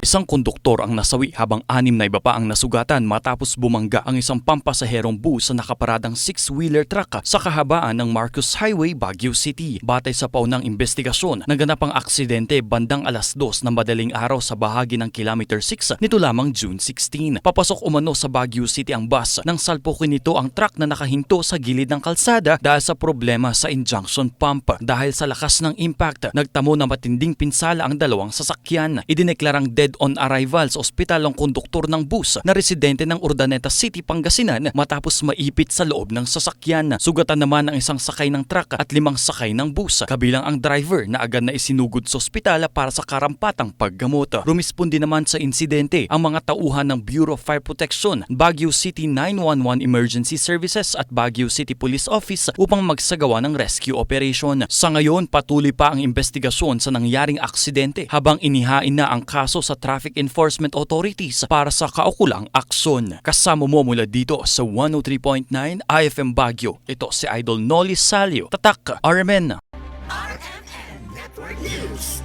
Isang konduktor ang nasawi habang 6 na iba pa ang nasugatan matapos bumangga ang isang pampasaherong bus sa nakaparadang 6-wheeler truck sa kahabaan ng Marcos Highway, Baguio City. Batay sa paunang investigasyon, naganap ang aksidente bandang 2:00 ng madaling araw sa bahagi ng Kilometer 6 nito lamang June 16. Papasok umano sa Baguio City ang bus nang salpukin nito ang truck na nakahinto sa gilid ng kalsada dahil sa problema sa injunction pump. Dahil sa lakas ng impact, nagtamo na matinding pinsala ang dalawang sasakyan. Idineklarang dead on arrival sa ospital ang konduktor ng bus na residente ng Urdaneta City, Pangasinan matapos maipit sa loob ng sasakyan. Sugatan naman ang isang sakay ng truck at 5 sakay ng bus, kabilang ang driver na agad na isinugod sa ospital para sa karampatang paggamot. Rumisponde naman sa insidente ang mga tauhan ng Bureau of Fire Protection, Baguio City 911 Emergency Services at Baguio City Police Office upang magsagawa ng rescue operation. Sa ngayon, patuloy pa ang investigasyon sa nangyaring aksidente habang inihain na ang kaso sa Traffic Enforcement Authorities para sa kaukulang aksyon. Kasama mo mula dito sa 103.9 IFM Baguio. Ito si Idol Noli Salio. Tatak, RMN.